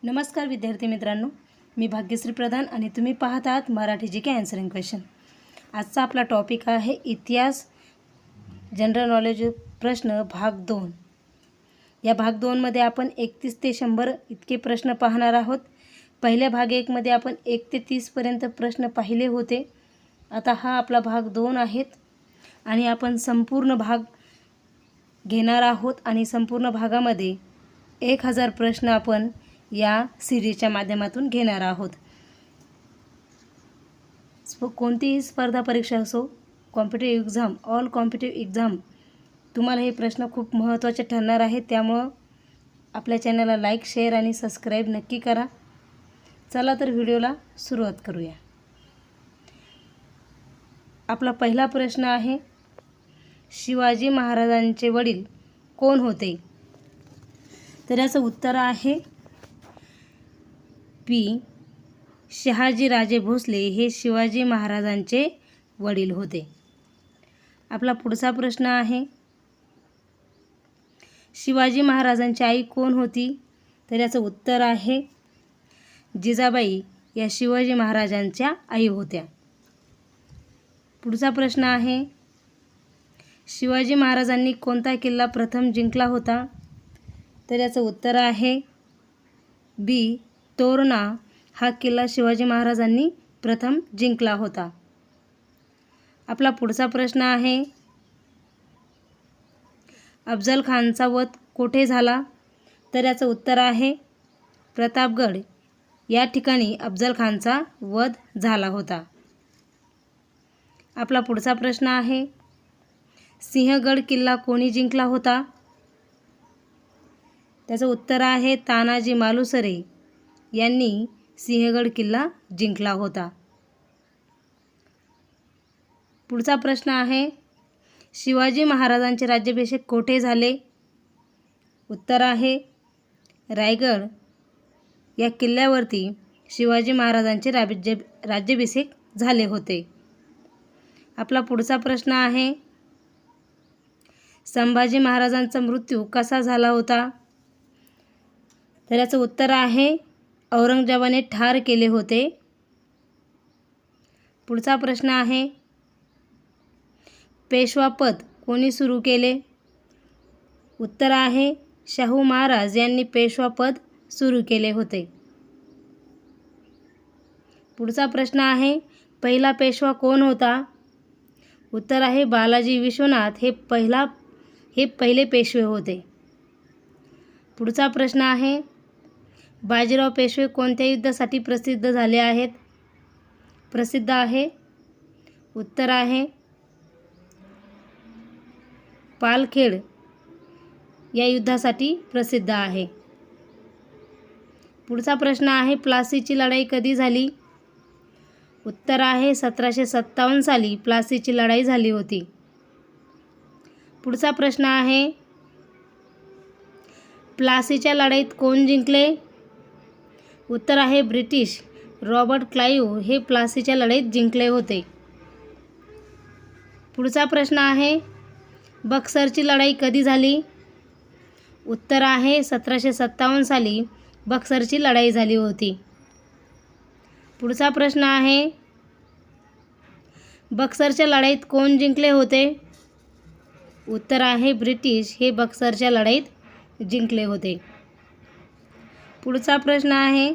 नमस्कार विद्यार्थी मित्रांनो, मी भाग्यश्री प्रधान आणि तुम्ही पाहत आहात मराठी जी के आन्सरिंग क्वेश्चन। आजचा आपला टॉपिक आहे इतिहास जनरल नॉलेज प्रश्न भाग 2। या भाग 2 मध्ये आपण 31 ते 100 इतके प्रश्न पाहणार आहोत। पहिल्या भाग 1 मध्ये आपण 1 ते 30 पर्यंत प्रश्न पाहिले होते। आता हा आपला भाग 2 आहे आणि आपण संपूर्ण भाग घेणार आहोत आणि संपूर्ण भागामध्ये 1000 प्रश्न आपण या सीरीजच्या माध्यमातून घेणार आहोत। कोणतीही स्पर्धा परीक्षा असो, competitive exam, all competitive exam, तुम्हाला हे प्रश्न खूप महत्त्वाचे ठरणार आहेत। त्यामुळे आपल्या चॅनलला लाईक, शेअर आणि सबस्क्राइब नक्की करा। चला तर व्हिडिओला सुरुवात करूया। आपला पहिला प्रश्न आहे, शिवाजी महाराजांचे वडील कोण होते? तर याचं उत्तर आहे पी, शहाजीराजे भोसले हे शिवाजी महाराजांचे वडील होते। आपला पुढचा प्रश्न आहे, शिवाजी महाराजांची आई कोण होती? तर याचं उत्तर आहे जिजाबाई या शिवाजी महाराजांच्या आई होत्या। पुढचा प्रश्न आहे, शिवाजी महाराजांनी कोणता किल्ला प्रथम जिंकला होता? तर याचं उत्तर आहे बी, तोरणा हा किल्ला शिवाजी महाराजांनी प्रथम जिंकला होता। आपला पुढचा प्रश्न आहे, अफजल खानचा वध कोठे झाला? तर याचं उत्तर आहे प्रतापगड या ठिकाणी अफजल खानचा वध झाला होता। आपला पुढचा प्रश्न आहे, सिंहगड किल्ला कोणी जिंकला होता? त्याचं उत्तर आहे तानाजी मालुसरे यांनी सिंहगड किल्ला जिंकला होता। पुढचा प्रश्न आहे, शिवाजी महाराजांचे राज्याभिषेक कोठे झाले? उत्तर आहे रायगड या किल्ल्यावरती शिवाजी महाराजांचे राज्याभिषेक झाले होते। आपला पुढचा प्रश्न आहे, संभाजी महाराजांचा मृत्यू कसा झाला होता? तर याचं उत्तर आहे औरंगजेबाने ठार केले होते। पुढचा प्रश्न आहे, पेशवापद कोणी सुरू केले? उत्तर आहे शाहू महाराज यांनी पेशवापद सुरू केले होते। पुढचा प्रश्न आहे, पहिला पेशवा कोण होता? उत्तर आहे बालाजी विश्वनाथ हे पहिले पेशवे होते। पुढचा प्रश्न आहे, बाजीराव पेशवे कोणत्या युद्धासाठी प्रसिद्ध झाले आहेत? प्रसिद्ध आहे उत्तर आहे पालखेड या युद्धासाठी प्रसिद्ध आहे। पुढचा प्रश्न आहे, प्लासीची लढाई कधी झाली? उत्तर आहे 1757 साली प्लासीची लढाई झाली होती। पुढचा प्रश्न आहे, प्लासीच्या लढाईत कोण जिंकले? उत्तर आहे ब्रिटिश रॉबर्ट क्लाइव्ह हे प्लासीच्या लढाईत जिंकले होते। पुढचा प्रश्न आहे, बक्सरची लढाई कधी झाली? उत्तर आहे 1757 साली बक्सरची लढाई झाली होती। पुढचा प्रश्न आहे, बक्सरच्या लढाईत कोण जिंकले होते? उत्तर आहे ब्रिटिश हे बक्सरच्या लढाईत जिंकले होते। पुढचा प्रश्न आहे,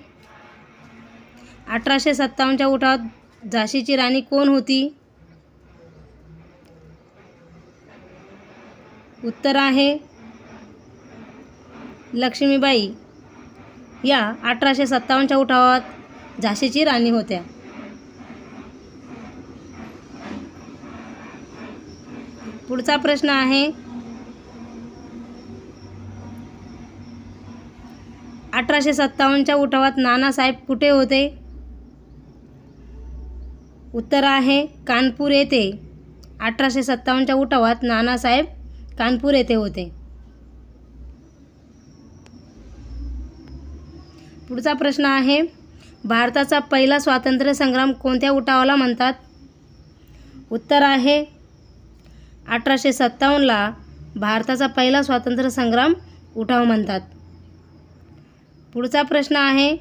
1857च्या उठावात झाशीची राणी कोण होती? उत्तर आहे लक्ष्मीबाई या 1857च्या उठावात झाशीची राणी होत्या। पुढचा प्रश्न आहे, 1857च्या उठावात नानासाहेब कुठे होते? उत्तर आहे कानपूर येथे। 1857च्या उठावात नानासाहेब कानपूर येथे होते। पुढचा प्रश्न आहे, भारताचा पहिला स्वातंत्र्य संग्राम कोणत्या उठावाला म्हणतात? उत्तर आहे 1857ला भारताचा पहिला स्वातंत्र्य संग्राम उठाव म्हणतात। पुढचा प्रश्न आहे,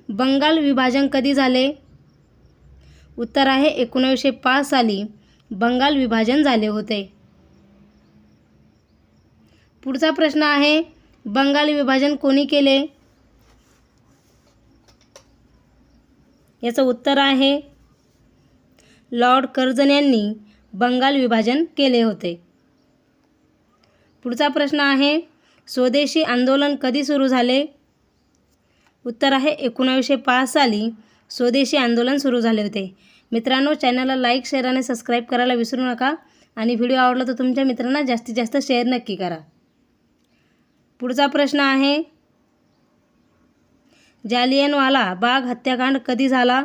बंगाल विभाजन कधी झाले? उत्तर आहे 1905 साली बंगाल विभाजन झाले होते. पुढचा प्रश्न आहे, बंगाल विभाजन कोणी केले? याचं उत्तर आहे लॉर्ड कर्झन यांनी बंगाल विभाजन केले होते. पुढचा प्रश्न आहे, स्वदेशी आंदोलन कधी सुरू झाले? उत्तर आहे 1905 साली स्वदेशी आंदोलन सुरू झाले होते. मित्रांनो, चॅनलला लाईक, शेअर आणि सबस्क्राईब करायला विसरू नका आणि व्हिडिओ आवडला तर तुमच्या मित्रांना जास्तीत जास्त शेअर नक्की करा. पुढचा प्रश्न आहे, जालियनवाला बाग हत्याकांड कधी झाला?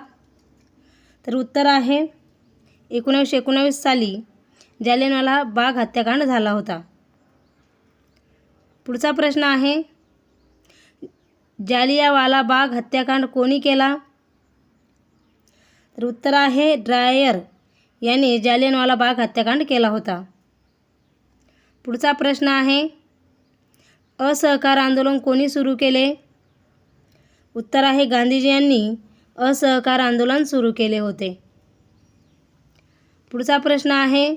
तर उत्तर आहे 1919 साली जालियनवाला बाग हत्याकांड झाला होता. पुढचा प्रश्न आहे, जालियनवाला बाग हत्याकांड कोणी केला? तर उत्तर आहे ड्रायर यांनी जालियनवाला बाग हत्याकांड केला होता. पुढचा प्रश्न आहे, असहकार आंदोलन कोणी सुरू केले? उत्तर आहे गांधीजी यांनी असहकार आंदोलन सुरू केले होते. पुढचा प्रश्न आहे,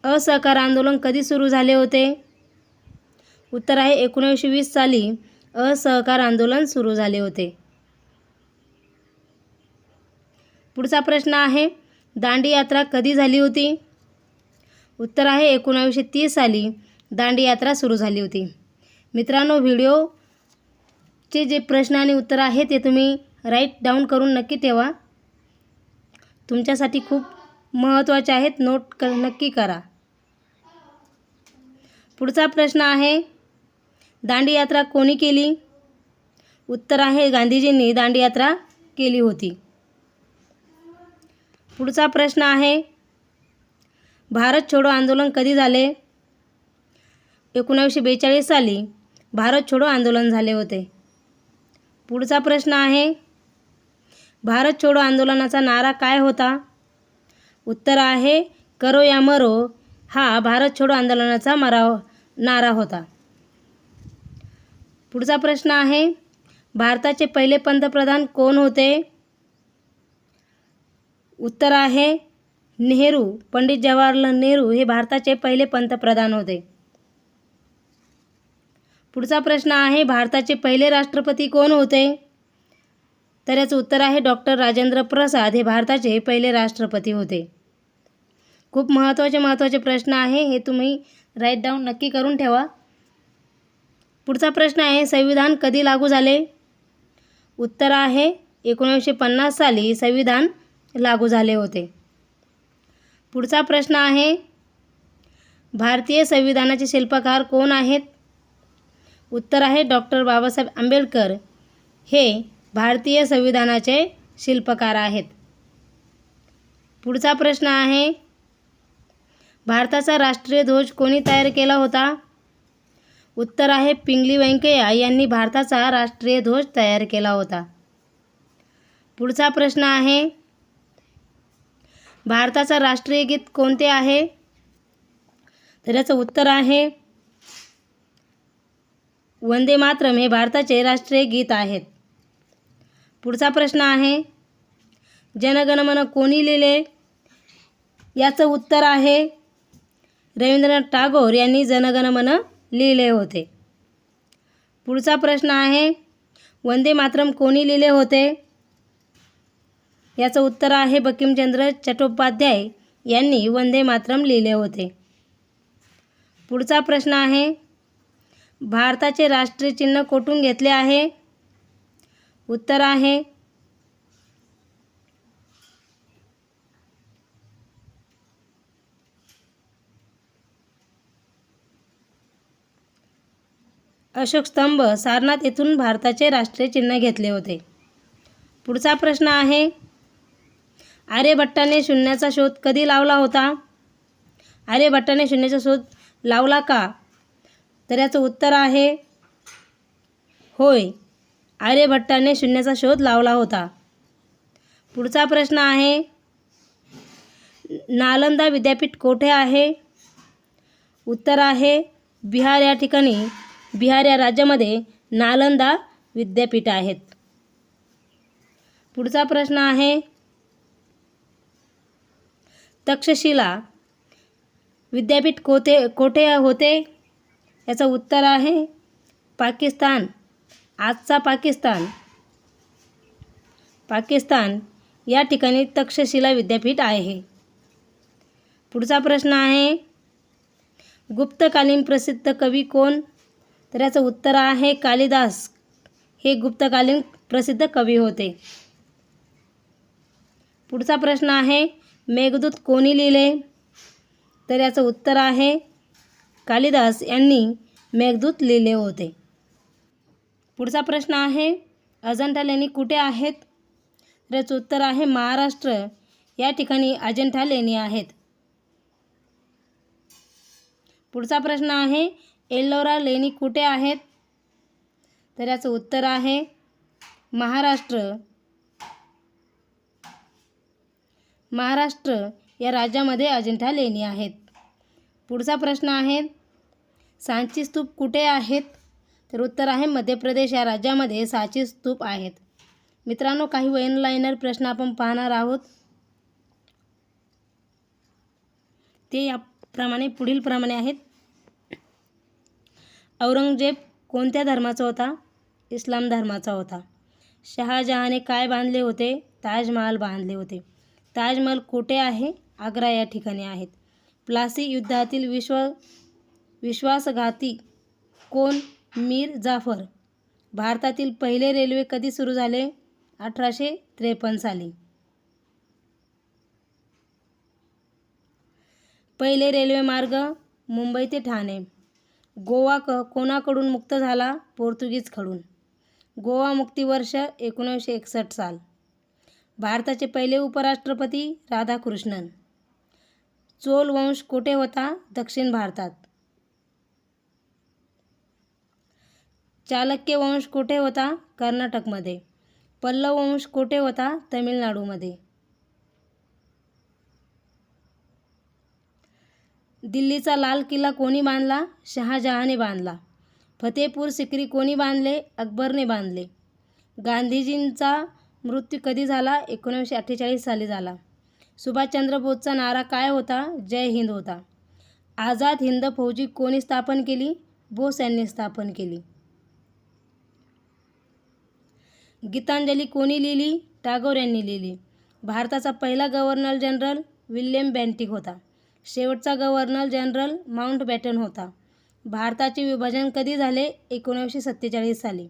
असहकार आंदोलन कधी सुरू झाले होते? उत्तर आहे 1920 साली असहकार आंदोलन सुरू झाले होते. पुढचा प्रश्न आहे, दांडी यात्रा कधी झाली होती? उत्तर आहे 1930 साली दांडी यात्रा सुरू झाली होती. मित्रांनो, व्हिडिओचे जे प्रश्न आणि उत्तर आहे ते तुम्ही राईट डाऊन करून नक्की ठेवा. तुमच्यासाठी खूप महत्त्वाचे आहेत, नोट नक्की करा. पुढचा प्रश्न आहे, दांडी यात्रा कोणी केली? उत्तर आहे गांधीजींनी दांडी यात्रा केली होती. पुढचा प्रश्न आहे, भारत छोडो आंदोलन कधी झाले? 1942 साली भारत छोडो आंदोलन झाले होते. पुढचा प्रश्न आहे, भारत छोडो आंदोलनाचा नारा काय होता? उत्तर आहे करो या मरो हा भारत छोडो आंदोलनाचा नारा होता. पुढचा प्रश्न आहे, भारताचे पहिले पंतप्रधान कोण होते? उत्तर आहे नेहरू. पंडित जवाहरलाल नेहरू हे भारताचे पहिले पंतप्रधान होते. पुढचा प्रश्न आहे, भारताचे पहिले राष्ट्रपती कोण होते? तर याचं उत्तर आहे डॉक्टर राजेंद्र प्रसाद हे भारताचे पहिले राष्ट्रपती होते. खूप महत्त्वाचे प्रश्न आहे, हे तुम्ही राईट डाऊन नक्की करून ठेवा. पुढचा प्रश्न आहे, संविधान कधी लागू झाले? उत्तर आहे 1950 साली संविधान लागू झाले होते. पुढचा प्रश्न आहे, भारतीय संविधानाचे शिल्पकार कोण आहेत? उत्तर आहे डॉक्टर बाबासाहेब आंबेडकर हे भारतीय संविधानाचे शिल्पकार आहेत. पुढचा प्रश्न आहे, भारताचा राष्ट्रीय ध्वज कोणी तयार केला होता? उत्तर आहे पिंगली व्यंकय्या यांनी भारताचा राष्ट्रीय ध्वज तयार केला होता. पुढचा प्रश्न आहे, भारताचा राष्ट्रीय गीत कोणते आहे? तर याचं उत्तर आहे वंदे मातरम हे भारताचे राष्ट्रीय गीत आहेत. पुढचा प्रश्न आहे, जनगणमन कोणी लिहिले? याचं उत्तर आहे रवींद्रनाथ टागोर यांनी जनगणमन लिहिले होते. पुढचा प्रश्न आहे, वंदे मातरम कोणी लिहिले होते? याचं उत्तर आहे बंकिमचंद्र चट्टोपाध्याय यांनी वंदे मातरम लिहिले होते. पुढचा प्रश्न आहे, भारताचे राष्ट्रीय चिन्ह कोठून घेतले आहे? उत्तर आहे अशोक स्तंभ सारनाथ येथून भारताचे राष्ट्रीय चिन्ह घेतले होते. पुढचा प्रश्न आहे, आर्यभट्टाने शून्याचा शोध कधी लावला होता? आर्यभट्टाने शून्याचा शोध लावला का? तर याचं उत्तर आहे होय, आर्यभट्टाने शून्याचा शोध लावला होता. पुढचा प्रश्न आहे, नालंदा विद्यापीठ कोठे आहे? उत्तर आहे बिहार या ठिकाणी बिहार या राज्यामध्ये नालंदा विद्यापीठ आहेत. पुढचा प्रश्न आहे, तक्षशिला विद्यापीठ कोठे होते? याचं उत्तर आहे पाकिस्तान. आजचा पाकिस्तान या ठिकाणी तक्षशिला विद्यापीठ आहे. पुढचा प्रश्न आहे, गुप्तकालीन प्रसिद्ध कवी कोण? तर याचं उत्तर आहे कालिदास. हे गुप्तकालीन प्रसिद्ध कवी होते. पुढचा प्रश्न आहे, मेघदूत कोणी लिहिले? तर याचं उत्तर आहे कालिदास यांनी मेघदूत लिहिले होते. पुढचा प्रश्न आहे, अजंठा लेणी कुठे आहेत? तर याचं उत्तर आहे महाराष्ट्र या ठिकाणी अजंठा लेणी आहेत. पुढचा प्रश्न आहे, एल्लोरा लेणी कुठे आहेत? तर याचं उत्तर आहे महाराष्ट्र या राज्यामध्ये अजंठा लेणी आहेत. पुढचा प्रश्न आहे, सांची स्तूप कुठे आहेत? तर उत्तर आहे मध्य प्रदेश या राज्यामध्ये सांची स्तूप आहेत. मित्रांनो, काही वन लाइनर प्रश्न आपण पाहणार आहोत. ते पुढील प्रमाणे आहेत. औरंगजेब कोणत्या धर्माचा होता? इस्लाम धर्माचा होता. शहाजहाने काय बांधले होते? ताजमहाल बांधले होते. ताजमहाल कुठे आहे? आग्रा या ठिकाणी आहेत. प्लासी युद्धातील विश्वासघाती कोण? मीर जाफर. भारतातील पहिले रेल्वे कधी सुरू झाले? 1853 साली. पहिले रेल्वे मार्ग मुंबई ते ठाणे. गोवा कोणाकडून मुक्त झाला? पोर्तुगीजकडून. गोवा मुक्ती वर्ष 1961 साल. भारताचे पहिले उपराष्ट्रपती राधाकृष्णन. चोल वंश कुठे होता? दक्षिण भारतात. चालुक्य वंश कुठे होता? कर्नाटकमध्ये. पल्लव वंश कुठे होता? तमिळनाडूमध्ये. दिल्लीचा लाल किल्ला कोणी बांधला? शहाजहाने बांधला. फतेपूर सिक्री कोणी बांधले? अकबरने बांधले. गांधीजींचा मृत्यू कधी झाला? 1948 साली झाला. सुभाषचंद्र बोसचा नारा काय होता? जय हिंद होता. आझाद हिंद फौजी कोणी स्थापन केली? बोस यांनी स्थापन केली. गीतांजली कोणी लिहिली? टागोर यांनी लिहिली. भारताचा पहिला गव्हर्नर जनरल विल्यम बेंटिक होता. शेवटचा गव्हर्नर जनरल माउंटबॅटन होता. भारताचे विभाजन कधी झाले? 1947 साली.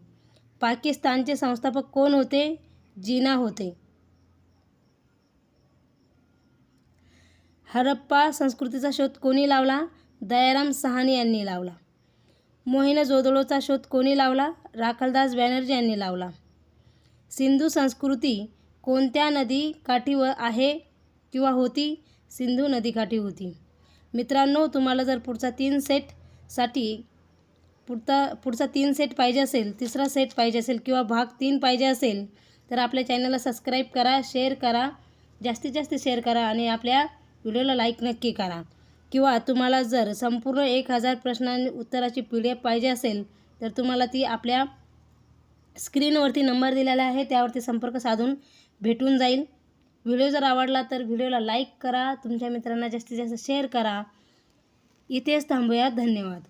पाकिस्तानचे संस्थापक कोण होते? जिना होते. हरप्पा संस्कृतीचा शोध कोणी लावला? दयाराम साहनी यांनी लावला. मोहेंजोदडोचा शोध कोणी लावला? राखालदास बॅनर्जी यांनी लावला. सिंधू संस्कृती कोणत्या नदी काठी आहे किंवा होती? सिंधू नदीकाठी होती. मित्रांनो, तुम्हाला जर पुढचा 3 सेट पाहिजे असेल, तिसरा सेट पाहिजे असेल किंवा भाग 3 पाहिजे असेल तर आपल्या चॅनलला सबस्क्राईब करा, शेअर करा, जास्तीत जास्त शेअर करा आणि आपल्या व्हिडिओला लाईक नक्की करा. किंवा तुम्हाला जर संपूर्ण 1000 प्रश्नांची उत्तराची PDF पाहिजे असेल तर तुम्हाला ती आपल्या स्क्रीनवरती नंबर दिलेला आहे, त्यावरती संपर्क साधून भेटून जाईल. व्हिडिओ जर आवडला तर व्हिडिओला लाईक करा, तुमच्या मित्रांना जास्तीत जास्त शेअर करा. इथेच थांबूया. धन्यवाद.